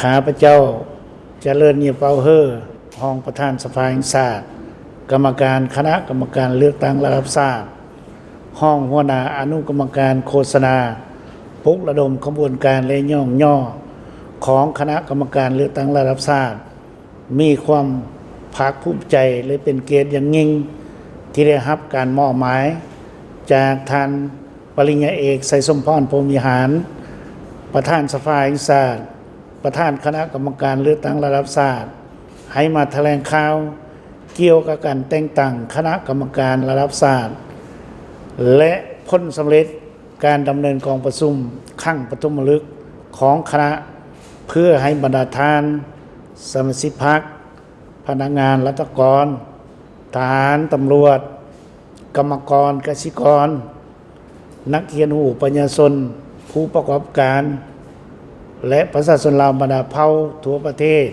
ข้าพเจ้าเจริญเนียเปาเฮอห้องประธานสภาแห่งชาติกรรมการคณะกรรมการเลือกตั้งระดับชาติห้องหัวหน้าอนุกรรมการโฆษณาปลุกระดมขบวนการและย่อของคณะกรรมการเลือกตั้งระดับชาติมีความภาคภูมิใจและเป็นเกียรติอย่างยิ่งที่ได้รับการมอบหมายจากท่านปริญญาเอกไสยสมพรพรหมวิหารประธานสภาแห่งชาติประธานคณะกรรมการเลือกตั้งระดับชาติให้มาแถลงข่าวเกี่ยวกับการแต่งตั้งคณะกรรมการระดับชาติและผลสำเร็จการดำเนินกองประชุมครั้งปฐมฤกษ์ของคณะเพื่อให้บรรดาท่านสมาชิกพรรคพนักงานรัฐกรทหารตำรวจกรรมกรเกษตรกรนักเรียนหูปัญญาชนผู้ประกอบการและประชาชนลาวบรรดาเผ่าทั่วประเทศ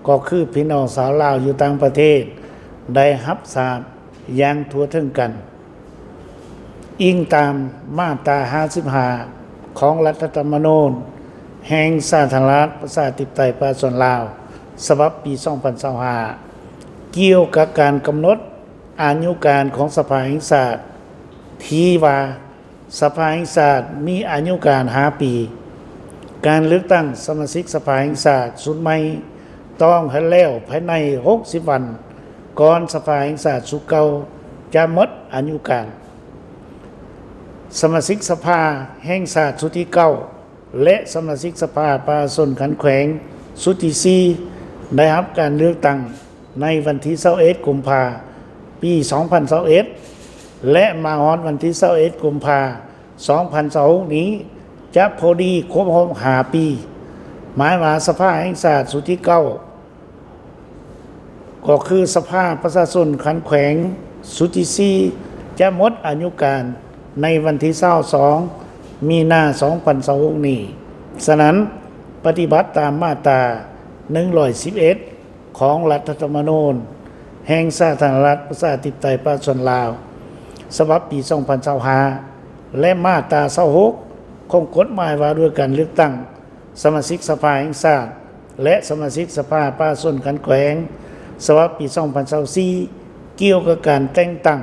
ก็คือพี่น้องสาวลาวอยู่ต่างประเทศได้รับทราบอย่างทั่วถึงกันอิงตามมาตรา55ของรัฐธรรมนูญแห่งสาธารณรัฐประชาธิปไตยประชาชนลาวฉบับปี2025เกี่ยวกับการกำหนดอายุการของสภาแห่งชาติที่ว่าสภาแห่งชาติมีอายุการ5 ปีการเลือกตั้งสมาชิกสภาแห่งชาติชุดใหม่ต้องให้แล้วภายใน60 วันก่อนสภาแห่งชาติชุดเก่าจะหมดอายุการสมาชิกสภาแห่งชาติชุดที่9และสมาชิกสภาประชาชนขันแขวงชุดที่4ได้รับการเลือกตั้งในวันที่21 กุมภาพันธ์ปี2021และมาฮอดวันที่21 กุมภาพันธ์2026นี้จะพอดีครบรอบ5 ปีหมายว่าสภาแห่งชาติชุดที่9ก็คือสภาประชาชนขันแขวงชุดที่4จะหมดอายุการในวันที่22 มีนาคม 2026นี้ฉะนั้นปฏิบัติตามมาตรา111ของรัฐธรรมนูญแห่งสาธารณรัฐประชาธิปไตยประชาชนลาวฉบับปี2025และมาตรา26ของกฎหมายว่าด้วยการเลือกตั้งสมาชิกสภาแห่งชาติและสมาชิกสภาประชาชนขันแขวงฉบับปี2024เกี่ยวกับการแต่งตั้ง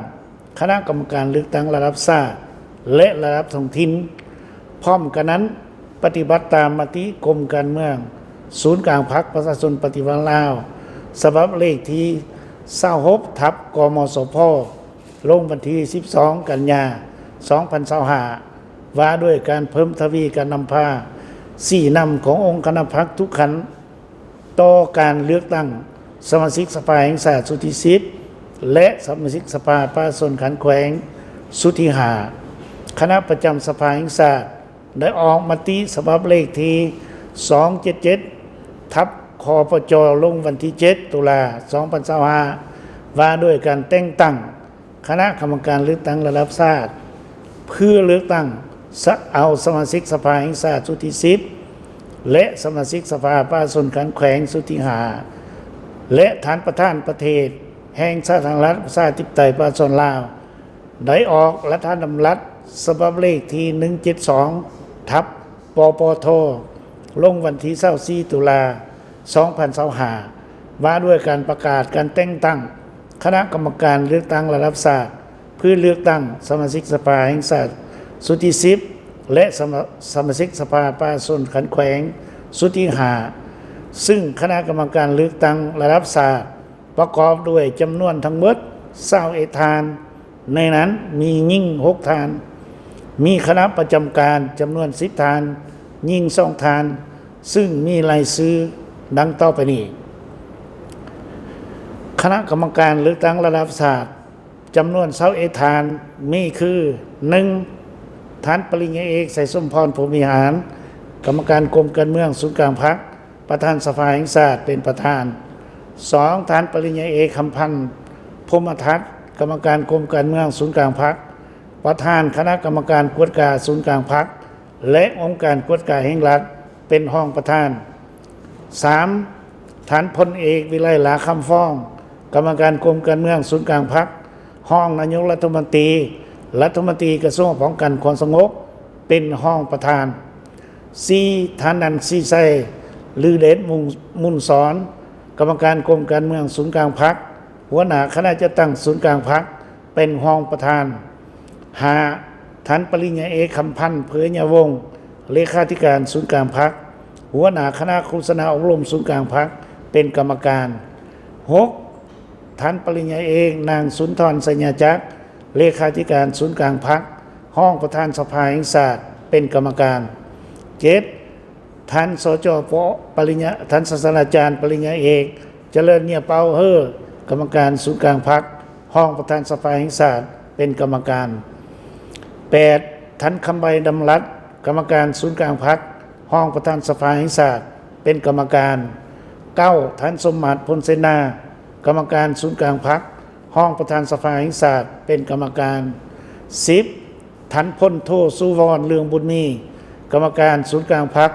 คณะกรรมการเลือกตั้งระดับชาติและระดับท้องถิ่นพร้อมกันนั้นปฏิบัติตามมติกรมการเมืองศูนย์กลางพรรคประชาชนปฏิวัติลาวฉบับเลขที่26/กมสพลงวันที่12 กันยายน 2025ว่าด้วยการเพิ่มทวีการนำพา4 นำขององค์คณะพรรคทุกขันต่อการเลือกตั้งสมาชิกสภาแห่งชาติชุดที่10และสมาชิกสภาประชาชนขันแขวงชุดที่5คณะประจำสภาแห่งชาติได้ออกมติฉบับเลขที่277/คปจลงวันที่7 ตุลาคม 2025ว่าด้วยการแต่งตั้งคณะกรรมการเลือกตั้งระดับชาติเพื่อเลือกตั้งเอาสมาชิกสภาแห่งชาติชุดที่10และสมาชิกสภาประชาชนขันแขวงชุดที่5และฐานประธานประเทศแห่งสาธารณรัฐประชาธิปไตยประชาชนลาวได้ออกรัฐธรรมนูญฉบับเลขที่172/ปปทลงวันที่24 ตุลาคม 2025ว่าด้วยการประกาศการแต่งตั้งคณะกรรมการเลือกตั้งระดับชาติเพื่อเลือกตั้งสมาชิกสภาแห่งชาติชุดที่10และสมาชิกสภาประชาชนขันแขวงชุดที่5ซึ่งคณะกรรมการเลือกตั้งระดับชาติประกอบด้วยจำนวนทั้งหมด21 ท่านในนั้นมีหญิง6 ท่านมีคณะประจำการจำนวน10 ท่านหญิง2 ท่านซึ่งมีรายชื่อดังต่อไปนี้คณะกรรมการเลือกตั้งระดับชาติจำนวน21 ท่านมีคือ 1. ท่านปริญญาเอกไสยสมพรพรหมวิหารกรรมการกรมการเมืองศูนย์กลางพรรคประธานสภาแห่งชาติเป็นประธาน 2. ท่านปริญญาเอกคำพันธ์พรหมทัศน์กรรมการกรมการเมืองศูนย์กลางพรรคประธานคณะกรรมการกวดกาศูนย์กลางพรรคและองค์การกวดกาแห่งรัฐเป็นรองประธาน 3. ท่านพลเอกวิไลลาคำฟ้องกรรมการกรมการเมืองศูนย์กลางพรรครองนายกรัฐมนตรีกระทรวงป้องกันความสงบเป็นรองประธาน 4. ท่านนันซีไซ ลือเดชมุนสอนกรรมการกรมการเมืองศูนย์กลางพรรคหัวหน้าคณะจัดตั้งศูนย์กลางพรรคเป็นรองประธานหาท่านปริญญาเอกคำพันธ์เผยญาวงศ์เลขาธิการศูนย์กลางพรรคหัวหน้าคณะโฆษณาอบรมศูนย์กลางพรรคเป็นกรรมการ 6. ท่านปริญญาเอกนางสุนทรสัญญาจักรเลขาธิการศูนย์กลางพรรคห้องประธานสภาแห่งชาติเป็นกรรมการ 7. ท่านสจ.ปริญญาท่านศาสตราจารย์ปริญญาเอกเจริญเนียเปาเฮอกรรมการศูนย์กลางพรรคห้องประธานสภาแห่งชาติเป็นกรรมการ 8. ท่านคำใบดำรัดกรรมการศูนย์กลางพรรคห้องประธานสภาแห่งชาติเป็นกรรมการ 9. ท่านสมมาตรพลเสนากรรมการศูนย์กลางพรรคห้องประธานสภาแห่งชาติเป็นกรรมการ 10. ท่านพลโทสุวรรณเรืองบุญมีกรรมการศูนย์กลางพรรค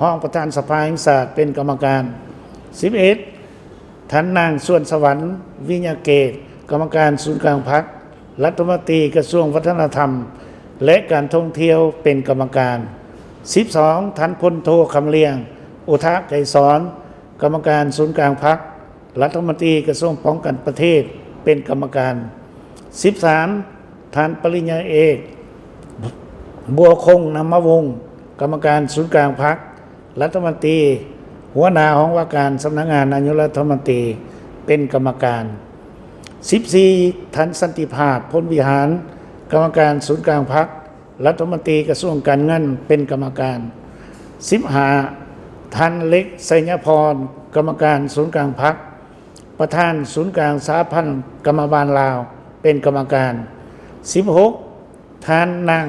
ห้องประธานสภาแห่งชาติเป็นกรรมการ 11. ท่านนางส่วนสวรรค์วิญญาเกตกรรมการศูนย์กลางพรรครัฐมนตรีกระทรวงวัฒนธรรมและการท่องเที่ยวเป็นกรรมการ 12. ท่านพลโทคำเลียงอุทะไกรสอนกรรมการศูนย์กลางพรรครัฐมนตรีกระทรวงป้องกันประเทศเป็นกรรมการ 13. ท่านปริญญาเอกบัวคงนามวงศ์กรรมการศูนย์กลางพรรครัฐมนตรีหัวหน้าห้องว่าการสำนักงานนายกรัฐมนตรีเป็นกรรมการ 14. ท่านสันติภาพพลวิหารกรรมการศูนย์กลางพรรครัฐมนตรีกระทรวงการเงินเป็นกรรมการ 15. ท่านเล็กไสยพรกรรมการศูนย์กลางพรรคประธานศูนย์กลางสหพันธ์กรรมบาลลาวเป็นกรรมการ 16. ท่านนาง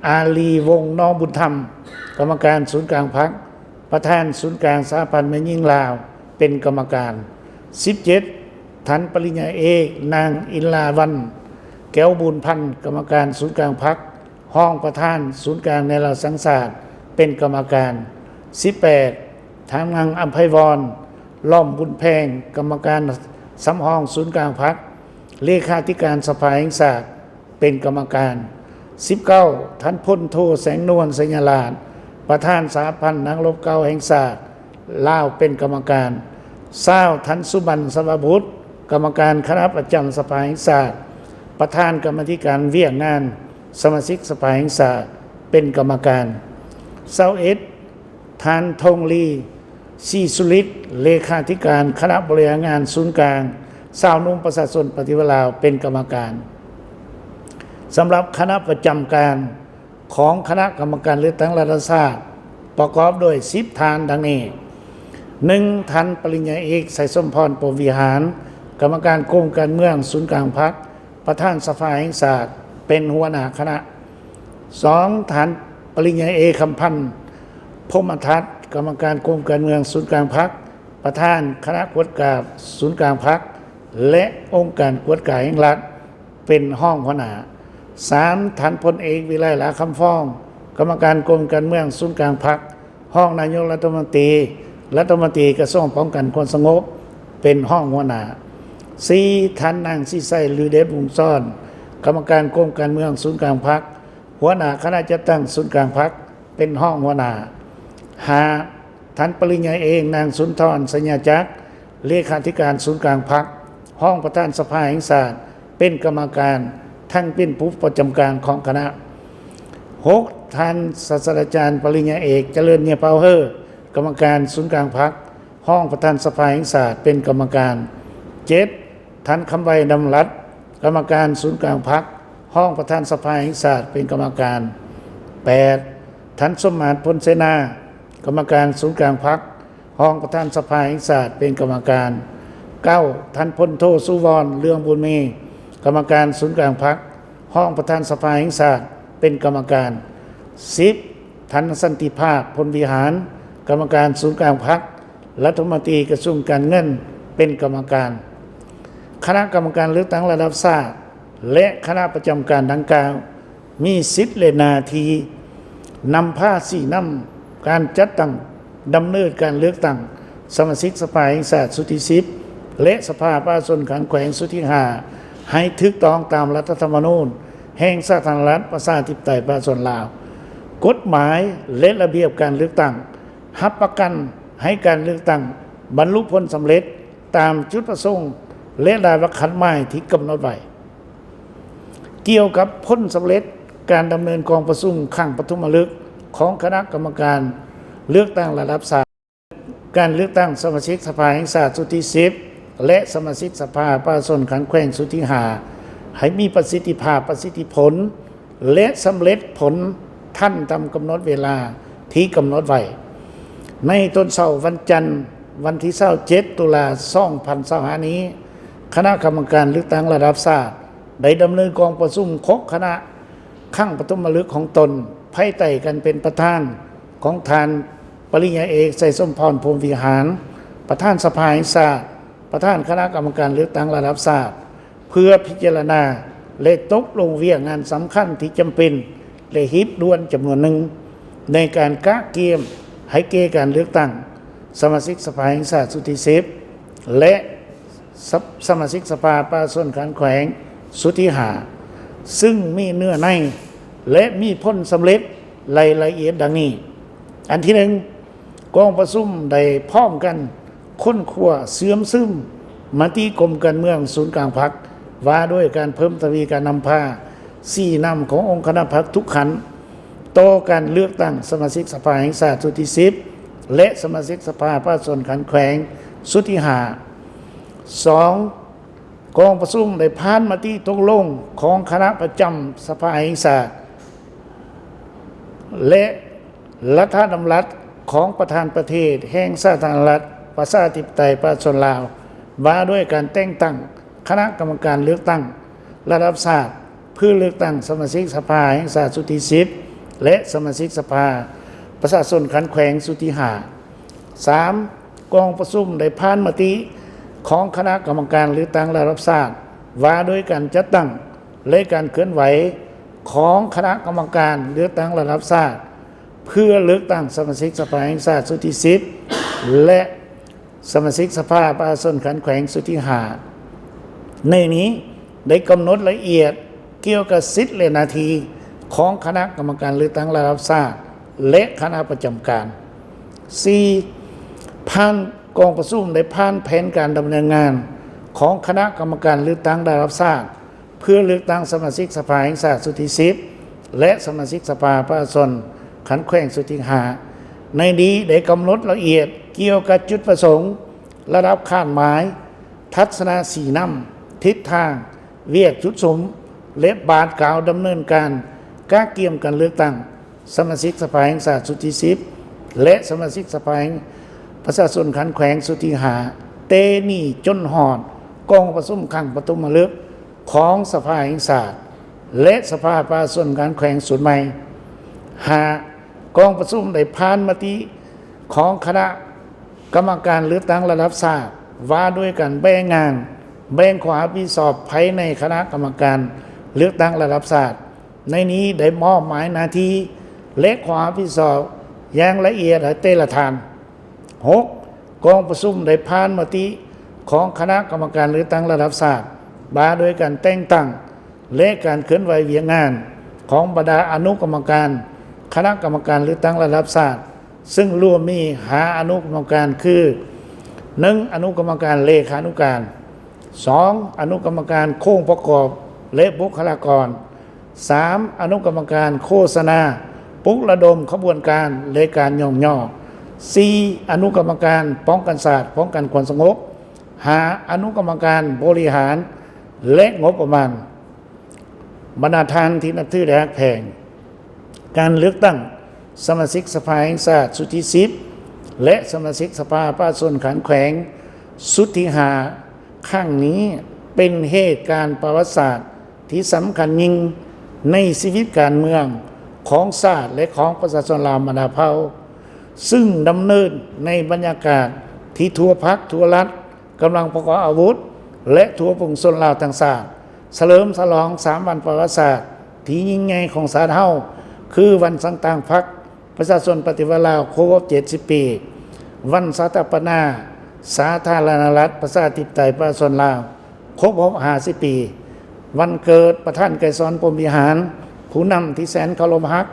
อาลีวงศ์น้องบุญธรรมกรรมการศูนย์กลางพรรคประธานศูนย์กลางสหพันธ์แม่หญิงลาวเป็นกรรมการ 17. ท่านปริญญาเอกนางอินลาวันแก้วบุญพันธ์กรรมการศูนย์กลางพรรคห้องประธานศูนย์กลางในราสังศาสตร์เป็นกรรมการ 18. ท่านนางอัมไพวรล้อมบุญแพงกรรมการสำห้องศูนย์กลางพรรคเลขาธิการสภาแห่งชาติเป็นกรรมการ 19. ท่านพลโทแสงนวลสัญญาลาภประธานสหพันธ์นักรบเก่าแห่งชาติลาวเป็นกรรมการ 20. ท่านสุบรรณสวบุตรกรรมการคณะประจำสภาแห่งชาติประธานกรรมธิการเวียกงานสมาชิกสภาแห่งชาติเป็นกรรมการ21ท่านธงลีชีสุริตเลขาธิการคณะบริหารงานศูนย์กลางชาวนุ่มประชาชนปฏิวัติลาวเป็นกรรมการสำหรับคณะประจำการของคณะกรรมการเลือกตั้งรัฐศาสตร์ประกอบด้วย10ท่านดังนี้ 1. ท่านปริญญาเอกไสสมพรปวิหารกรรมการกรมการเมืองศูนย์กลางพรรคประธานสภาแห่งชาติเป็นหัวหน้าคณะ 2. ท่านปริญญาเอกคำพันธ์พรหมทัศน์กรรมการกรมการเมืองศูนย์กลางพรรคประธานคณะกวดกาศูนย์กลางพรรคและองค์การกวดกาแห่งรัฐเป็นห้องหัวหน้า 3. ท่านพลเอกวิไลหลาคำฟ้องกรรมการกรมการเมืองศูนย์กลางพรรคห้องนายกรัฐมนตรีกระทรวงป้องกันความสงบเป็นห้องหัวหน้า 4. ท่านนางสีไสลือเดชวงศ์ซ่อนกรรมการกรมการเมืองศูนย์กลางพรรคหัวหน้าคณะจัดตั้งศูนย์กลางพรรคเป็นห้องหัวหน้า 5. ท่านปริญญาเอกนางสุนทรสัญญาจักรเลขาธิการศูนย์กลางพรรคห้องประธานสภาแห่งชาติเป็นกรรมการทั้งเป็นผู้ประจำการของคณะ 6. ท่านศาสตราจารย์ปริญญาเอกเจริญเนียเปาเฮอกรรมการศูนย์กลางพรรคห้องประธานสภาแห่งชาติเป็นกรรมการ 7. ท่านคำใบดำรัดกรรมการศูนย์กลางพรรคห้องประธานสภาแห่งชาติเป็นกรรมการ 8. ท่านสมมาตรพลเสนากรรมการศูนย์กลางพรรคห้องประธานสภาแห่งชาติเป็นกรรมการ 9. ท่านพลโทสุวรรณเรืองบุญมีกรรมการศูนย์กลางพรรคห้องประธานสภาแห่งชาติเป็นกรรมการ 10. ท่านสันติภาพพลวิหารกรรมการศูนย์กลางพรรครัฐมนตรีกระทรวงการเงินเป็นกรรมการคณะกรรมการเลือกตั้งระดับชาติและคณะประจำการดังกล่าวมีสิทธิและหน้าที่นำผ้าสี่นำการจัดตั้งดำเนินการเลือกตั้งสมาชิกสภาแห่งชาติสุดที่10และสภาประชาชนขันแขวงสุดที่5ให้ถูกต้องตามรัฐธรรมนูญแห่งสาธารณรัฐประชาธิปไตยประชาชนลาวกฎหมายและระเบียบการเลือกตั้ง รับประกันให้การเลือกตั้งบรรลุผลสำเร็จตามจุดประสงค์และรายขันหมายที่กำหนดไว้เกี่ยวกับผลสำเร็จการดำเนินกองประชุมครั้งปฐมฤกษ์ของคณะกรรมการเลือกตั้งระดับ3การเลือกตั้งสมาชิกสภาแห่งชาติสุดที่10และสมาชิกสภาประชาชนขันแขวงสุดที่5ให้มีประสิทธิภาพประสิทธิผลและสำเร็จผลทันตามกำหนดเวลาที่กำหนดไว้ในต้นเสาร์วันจันทร์วันที่27ตุลา2025นี้คณะกรรมการเลือกตั้งระดับชาติได้ดำเนินกองประชุมครบคณะครั้งปฐมฤกษ์ของตนภายใต้กันเป็นประธานของทานปริญญาเอกไสสมพรพรหมวิหารประธานสภาแห่งชาติประธานคณะกรรมการเลือกตั้งระดับชาติเพื่อพิจารณาและตกลงเวียงงานสำคัญที่จำเป็นและฮิบด่วนจำนวนหนึ่งในการกะเกมให้เกการเลือกตั้งสมาชิกสภาแห่งชาติสุดที่10และสมาชิกสภาประชาชนขันแขวงสุดที่5ซึ่งมีเนื้อในและมีผลสำเร็จรายละเอียดดังนี้อันที่หนึ่งกองประชุมได้พร้อมกันค้นคว้าเสื่อมซึมมาที่กรมการเมืองศูนย์กลางพรรคว่าด้วยการเพิ่มทวีการนำพา4นำขององค์คณะพรรคทุกขันต่อการเลือกตั้งสมาชิกสภาแห่งชาติสุดที่10และสมาชิกสภาประชาชนขันแขวงสุดที่2กองประชุมได้ผ่านมติตกลงของคณะประจำสภาแห่งชาติและรัฐธรรมรัฐของประธานประเทศแห่งสาธารณรัฐประชาธิปไตยประชาชนลาวว่าด้วยการแต่งตั้งคณะกรรมการเลือกตั้งระดับชาติเพื่อเลือกตั้งสมาชิกสภาแห่งชาติสุดที่10และสมาชิกสภาประชาชนขันแขวงสุดที่3กองประชุมได้ผ่านมติของคณะกรรมการเลือกตั้งระดับชาติว่าด้วยการจัดตั้งและการเคลื่อนไหวของคณะกรรมการเลือกตั้งระดับชาติเพื่อเลือกตั้งสมาชิกสภาแห่งชาติสุดที่10และสมาชิกสภาประชาชนขันแขวงสุดที่5ในนี้ได้กำหนดละเอียดเกี่ยวกับสิทธิและหน้าที่ของคณะกรรมการเลือกตั้งระดับชาติและคณะประจำการ 4. ผ่านกองประชุมได้ผ่านแผนการดำเนินงานของคณะกรรมการเลือกตั้งระดับชาติเพื่อเลือกตั้งสมาชิกสภาแห่งชาติสุดที่10และสมาชิกสภาประชาชนขันแขวงสุดที่5ในนี้ได้กำหนดละเอียดเกี่ยวกับจุดประสงค์ระดับคาดหมายทัศนะสีนำทิศทางเวียกจุดสมและบาทกล่าวดำเนินการกะเกี่ยมการเลือกตั้งสมาชิกสภาแห่งชาติสุดที่10และสมาชิกสภาประชาชนขันแขวงสุดที่5เตนี่จนหอดกองประชุมครั้งปฐมฤกษ์ของสภาแห่งชาติและสภาประชาชนขันแขวงสุดใหม่5กองประชุมได้ผ่านมติของคณะกรรมการเลือกตั้งระดับชาติว่าด้วยการแบ่งงานแบ่งความรับผิดชอบภายในคณะกรรมการเลือกตั้งระดับชาติในนี้ได้มอบหมายหน้าที่และความรับผิดชอบอย่างละเอียดให้แต่ละท่าน 6. กองประชุมได้ผ่านมติของคณะกรรมการเลือกตั้งระดับชาติว่าด้วยการแต่งตั้งและการเคลื่อนไหวเวียงงานของบรรดาอนุกรรมการคณะกรรมการเลือกตั้งระดับชาติซึ่งรวมมีอนุกรรมการคือ 1. อนุกรรมการเลขานุการ 2. อนุกรรมการโครงประกอบและบุคลากร 3. อนุกรรมการโฆษณาปลุกระดมขบวนการและการย่อ 4. อนุกรรมการป้องกันศาสตร์ป้องกันความสงบ 5. อนุกรรมการบริหารและงบประมาณบรรดาท่านที่นับถือและรักแพงการเลือกตั้งสมาชิกสภาแห่งชาติสุดที่10และสมาชิกสภาประชาชนขันแขวงสุดที่5ครั้งนี้เป็นเหตุการณ์ประวัติศาสตร์ที่สำคัญยิ่งในชีวิตการเมืองของชาติและของประชาชนลาวบรรดาเผ่าซึ่งดำเนินในบรรยากาศที่ทั่วพรรคทั่วรัฐกำลังประกอบอาวุธและทั่วปวงชนลาวต่างชาติเฉลิมฉลอง3วันประวัติศาสตร์ที่ยิ่งใหญ่ของชาติเฮาคือวันสังต่างพรรคประชาชนปฏิวัติลาวครบ70 ปีวันสถาปนาสาธารณรัฐประชาธิปไตยประชาชนลาวครบ50 ปีวันเกิดประธานไกรสอนพรหมวิหารผู้นำที่แสนเคารพรัก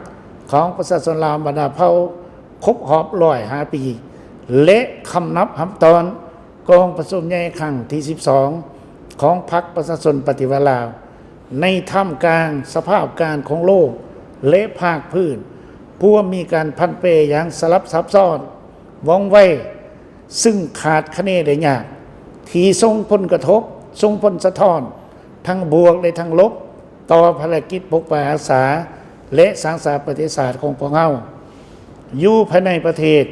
ของประชาชนลาวบรรดาเผ่า ครบรอบ105 ปีและคำนับหำตอนกองประชุมใหญ่ครั้งที่ 12 ของพรรคประชาชนปฏิวัติลาวในท่ามกลางสภาพการของโลกและภาคพื้นผู้มีการพันเปอย่างสลับซับซ้อนว่องไวซึ่งขาดคะเนได้ยากที่ส่งผลกระทบส่งผลสะท้อนทั้งบวกและทั้งลบต่อภารกิจปกปักรักษาและสร้างสรรค์ประวัติศาสตร์ของพวกเราอยู่ภายในประเทศ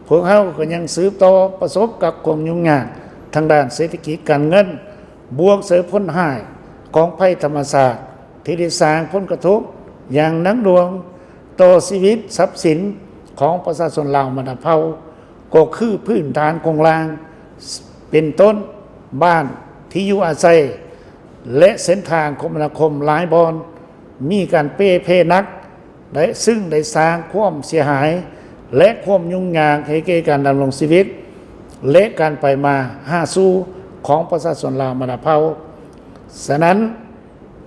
พวกเราก็ยังสืบต่อประสบกับความยุ่งยากทางด้านเศรษฐกิจการเงินบวกเสริมผลหายของภัยธรรมชาติที่ได้สร้างผลกระทบอย่างหนักหน่วงต่อชีวิตทรัพย์สินของประชาชนลาวมาดาเผาก็คือพื้นฐานของลางเป็นต้นบ้านที่อยู่อาศัยและเส้นทางคมนาคมหลายบอนมีการเพนักได้ซึ่งได้สร้างความเสียหายและความยุ่งยากให้แก่การดำรงชีวิตและการไปมาหาสู่ของประชาชนลาวมาดาเผาฉะนั้น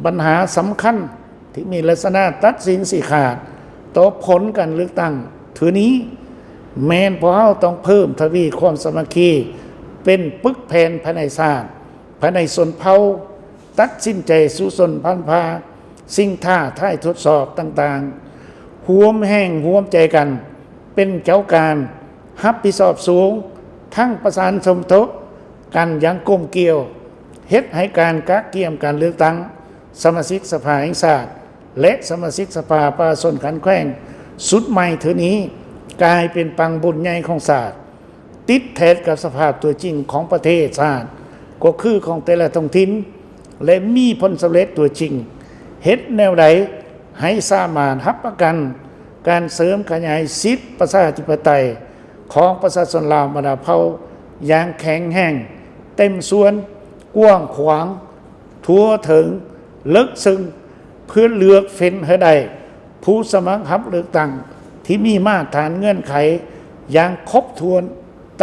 ปัญหาสำคัญที่มีลักษณะตัดสินสิขาดต่อผลการเลือกตั้งถือนี้แม้นพวกเราต้องเพิ่มทวีความสามัคคีเป็นปึกแผ่นภายในชาติภายในชนเผ่าตัดสินใจสู่ชนพันธุ์พาสิ่งท่าท้ายทดสอบต่างๆห่วมแห้งห่วมใจกันเป็นเจ้าการรับผิดชอบสูงทั้งประสานสมทบกันอย่างกลมเกลียวเฮ็ดให้การกะเกี่ยมการเลือกตั้งสมาชิกสภาแห่งชาติและสมาชิกสภาประชาชนขันแขวงสุดใหม่เท่านี้กลายเป็นปังบุญใหญ่ของชาติติดแทนกับสภาพตัวจริงของประเทศชาติก็คือของแต่ละท้องถิ่นและมีผลสำเร็จตัวจริงเฮ็ดแนวใดให้สามารถรับประกันการเสริมขยายสิทธิประชาธิปไตยของประชาชนลาวมาดาเผาอย่างแข็งแรงเต็มส่วนกว้างขวางทั่วถึงลึกซึ้งเพื่อเลือกเฟ้นให้ได้ผู้สมัครรับเลือกตั้งที่มีมาตรฐานเงื่อนไขอย่างครบถ้วน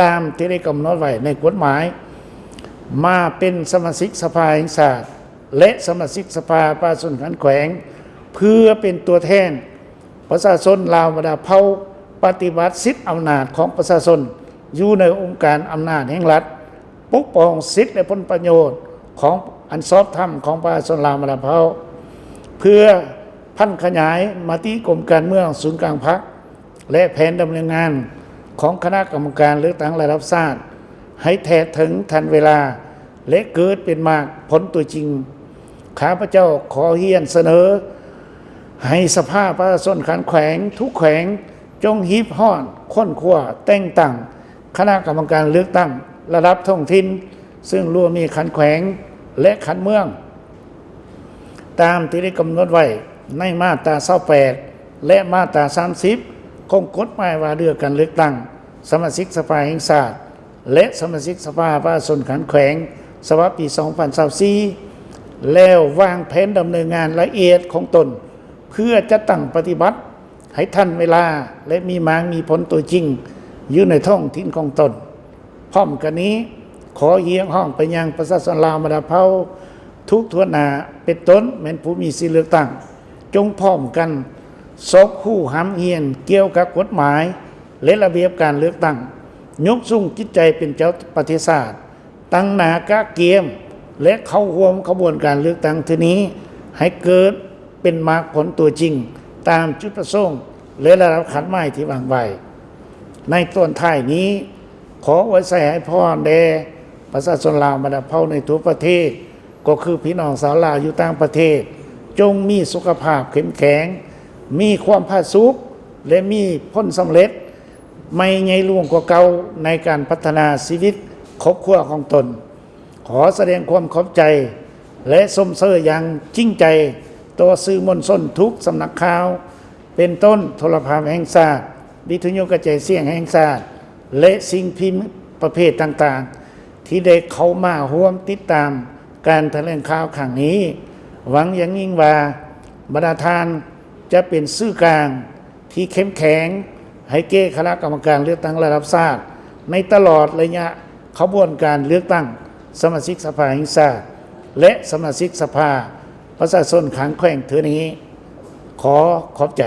ตามที่ได้กำหนดไว้ในกฎหมายมาเป็นสมาชิกสภาแห่งชาติและสมาชิกสภาประชาชนขันแขวงเพื่อเป็นตัวแทนประชาชนลาวมาดาเผาปฏิบัติสิทธิอำนาจของประชาชนอยู่ในองค์การอำนาจแห่งรัฐปกป้องสิทธิและผลประโยชน์ของอันชอบธรรมของประชาชนลาวมาดาเผาเพื่อพันขยายมติกรมการเมืองศูนย์กลางพรรคและแผนดำเนินงานของคณะกรรมการเลือกตั้งระดับชาติให้แท้ถึงทันเวลาและเกิดเป็นมากผลตัวจริงข้าพเจ้าขอเฮียนเสนอให้สภาประชาชนขันแขวงทุกแขวงจงฮิบห้อนค้นคว้าแต่งตั้งคณะกรรมการเลือกตั้งระดับท้องถิ่นซึ่งรวมมีขันแขวงและขันเมืองตามที่ได้กำหนดไว้ในมาตรา28และมาตรา30ของกฎหมายว่าด้วยการเลือกตั้งสมาชิกสภาแห่งชาติและสมาชิกสภาประชาชนขันแขวงฉบับปี2024แล้ววางแผนดำเนินงานละเอียดของตนเพื่อจะตั้งปฏิบัติให้ทันเวลาและมีผลตัวจริงอยู่ในท้องถิ่นของตนพร้อมกันนี้ขอเยียงห้องไปยังประชาชนลาวมาดาเผาทุกทั่วหน้าเป็นต้นแม้นผู้มีสิทธิเลือกตั้งจงพร้อมกันสอบคู่หำเฮียนเกี่ยวกับกฎหมายและระเบียบการเลือกตั้งยกสุ่งจิตใจเป็นเจ้าประเทศชาติตั้งหนากะเกียมและเข้าร่วมขบวนการเลือกตั้งทีนี้ให้เกิดเป็นมรรคผลตัวจริงตามจุดประสงค์และระดับขันหมายที่วางไว้ในต้นท้ายนี้ขอไว้ใส่ให้พ่อแด่ประชาชนลาวมาดาเผาในทั่วประเทศก็คือพี่น้องสาวลาวอยู่ต่างประเทศจงมีสุขภาพเข้มแข็งมีความผาสุกและมีผลสำเร็จไม่ใหญ่หลวงกว่าเก่าในการพัฒนาชีวิตครอบครัวของตนขอแสดงความขอบใจและสมเสยอย่างจริงใจต่อสื่อมวลชนทุกสำนักข่าวเป็นต้นโทรภาพแห่งชาติวิทยุกระจายเสียงแห่งชาติและสิ่งพิมพ์ประเภทต่างๆที่ได้เข้ามาร่วมติดตามการแถลงข่าวครั้งนี้หวังอย่างยิ่งว่าบรรดาทานจะเป็นสื่อกลางที่เข้มแข็งให้แก่คณะกรรมการเลือกตั้งระดับชาติในตลอดระยะขบวนการเลือกตั้งสมาชิกสภาแห่งชาติและสมาชิกสภาประชาชนขันแขวงเถือนี้ขอขอบใจ